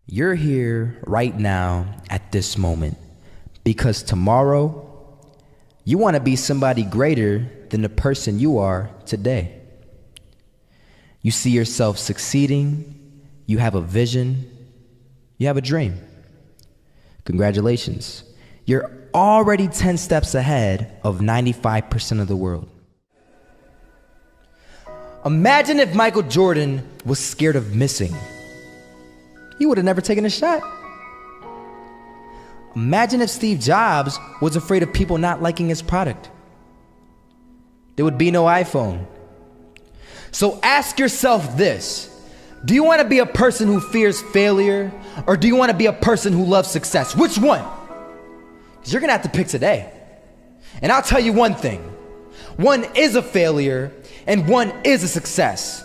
You're here right now at this moment because tomorrow you want to be somebody greater than the person you are today. You see yourself succeeding, you have a vision, you have a dream. Congratulations. You're already 10 steps ahead of 95% of the world. Imagine if Michael Jordan was scared of missing. He would have never taken a shot. Imagine if Steve Jobs was afraid of people not liking his product. There would be no iPhone. So ask yourself this: do you want to be a person who fears failure, or do you want to be a person who loves success? Which one? Because you're going to have to pick today. And I'll tell you one thing: one is a failure and one is a success.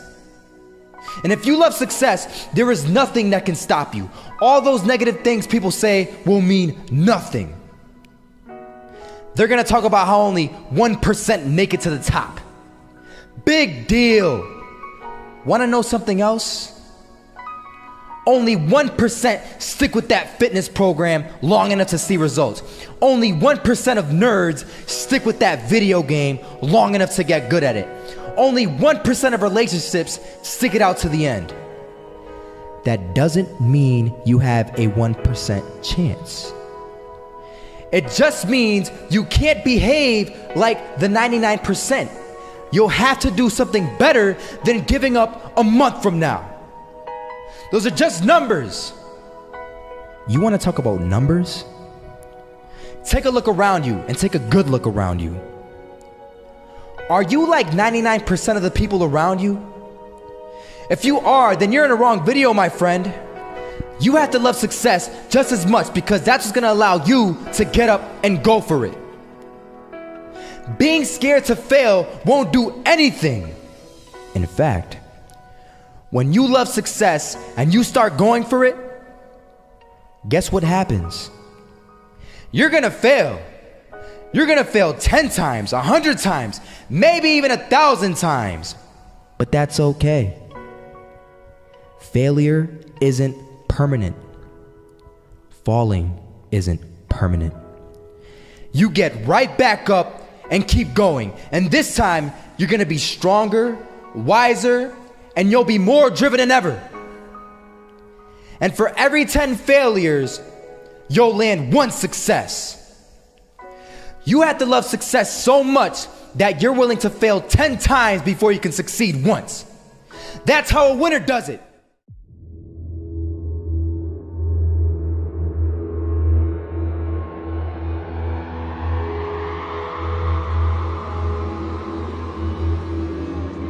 And if you love success, there is nothing that can stop you. All those negative things people say will mean nothing. They're gonna talk about how only 1% make it to the top. Big deal. Wanna know something else? Only 1% stick with that fitness program long enough to see results. Only 1% of nerds stick with that video game long enough to get good at it. Only 1% of relationships stick it out to the end. That doesn't mean you have a 1% chance. It just means you can't behave like the 99%. You'll have to do something better than giving up a month from now. Those are just numbers. You want to talk about numbers? Take a look around you and take a good look around you. Are you like 99% of the people around you? If you are, then you're in the wrong video, my friend. You have to love success just as much because that's what's gonna allow you to get up and go for it. Being scared to fail won't do anything. In fact, when you love success and you start going for it, guess what happens? You're gonna fail. You're gonna fail 10 times, 100 times, maybe even 1,000 times. But that's okay. Failure isn't permanent. Falling isn't permanent. You get right back up and keep going. And this time, you're gonna be stronger, wiser, and you'll be more driven than ever. And for every 10 failures, you'll land one success. You have to love success so much that you're willing to fail 10 times before you can succeed once. That's how a winner does it.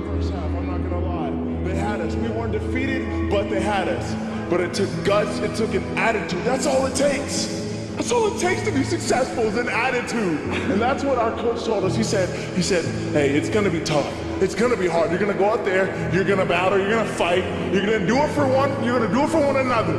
First half, I'm not gonna lie. They had us. We weren't defeated, but they had us. But it took guts, it took an attitude. That's all it takes. That's all it takes to be successful is an attitude. And that's what our coach told us. He said, hey, it's gonna be tough. It's gonna be hard. You're gonna go out there, you're gonna battle, you're gonna fight, you're gonna do it for one, you're gonna do it for one another.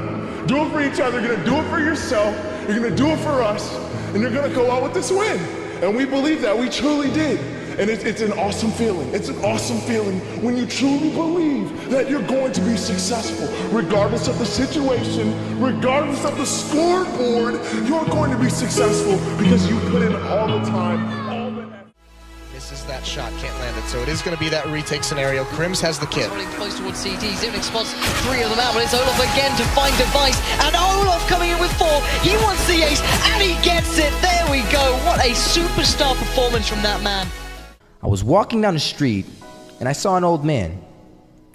Do it for each other, you're gonna do it for yourself, you're gonna do it for us, and you're gonna go out with this win. And we believe that, we truly did. And it's an awesome feeling. It's an awesome feeling when you truly believe that you're going to be successful. Regardless of the situation, regardless of the scoreboard, you're going to be successful because you put in all the time, all the effort. Misses that shot, can't land it. So it is going to be that retake scenario. Crims has the kid. Running close towards CT. Zivnik spots 3 of them out, but it's Olaf again to find device. And Olaf coming in with 4. He wants the ace, and he gets it. There we go. What a superstar performance from that man. I was walking down the street and I saw an old man.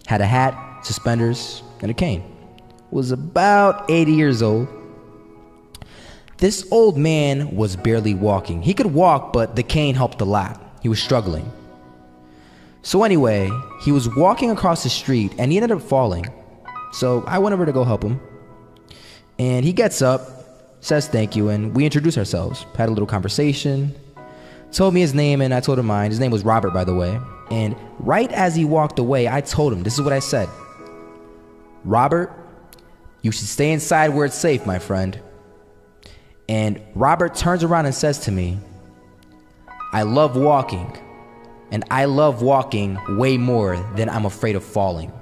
Had a hat, suspenders, and a cane. Was about 80 years old. This old man was barely walking. He could walk, but the cane helped a lot. He was struggling. So anyway, he was walking across the street and he ended up falling. So I went over to go help him. And he gets up, says thank you, and we introduced ourselves. Had a little conversation. Told me his name and I told him mine. His name was Robert, by the way. And right as he walked away, I told him, this is what I said. Robert, you should stay inside where it's safe, my friend. And Robert turns around and says to me, I love walking. And I love walking way more than I'm afraid of falling.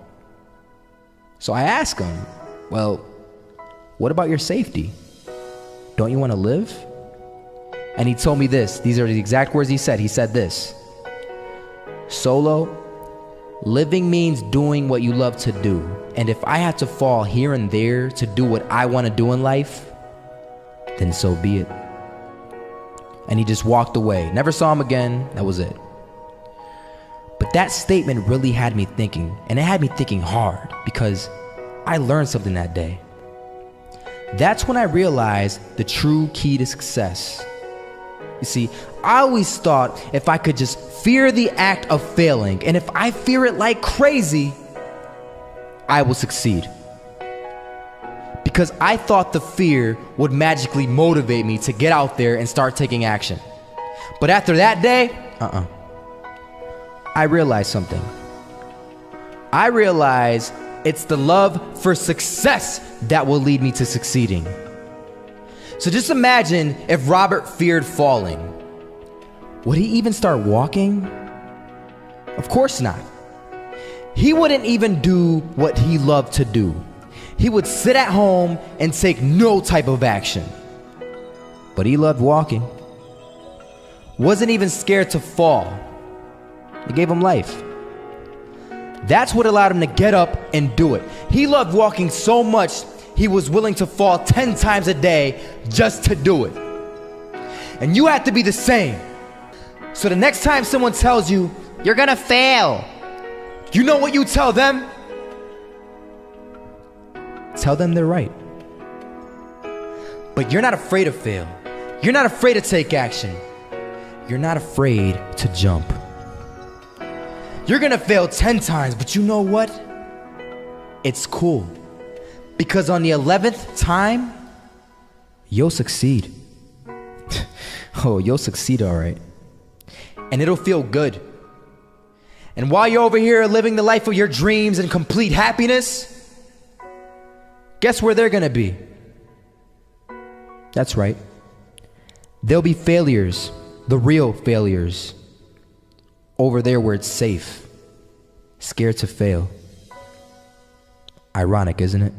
So I ask him, well, What about your safety? Don't you want to live? And he told me this. These are the exact words he said. He said this: Solo, living means doing what you love to do. And if I had to fall here and there to do what I want to do in life, then so be it. And he just walked away. Never saw him again. That was it. But that statement really had me thinking, and it had me thinking hard, because I learned something that day. That's when I realized the true key to success. You see, I always thought if I could just fear the act of failing, and if I fear it like crazy, I will succeed. Because I thought the fear would magically motivate me to get out there and start taking action. But after that day, I realized something. I realized it's the love for success that will lead me to succeeding. So just imagine if Robert feared falling. Would he even start walking? Of course not. He wouldn't even do what he loved to do. He would sit at home and take no type of action. But he loved walking. Wasn't even scared to fall. It gave him life. That's what allowed him to get up and do it. He loved walking so much, he was willing to fall 10 times a day just to do it. And you have to be the same. So the next time someone tells you, you're gonna fail, you know what you tell them? Tell them they're right. But you're not afraid to fail. You're not afraid to take action. You're not afraid to jump. You're gonna fail 10 times, but you know what? It's cool. Because on the 11th time, you'll succeed. Oh, you'll succeed, all right. And it'll feel good. And while you're over here living the life of your dreams and complete happiness, guess where they're gonna be? That's right. They'll be failures, the real failures. Over there where it's safe, scared to fail. Ironic, isn't it?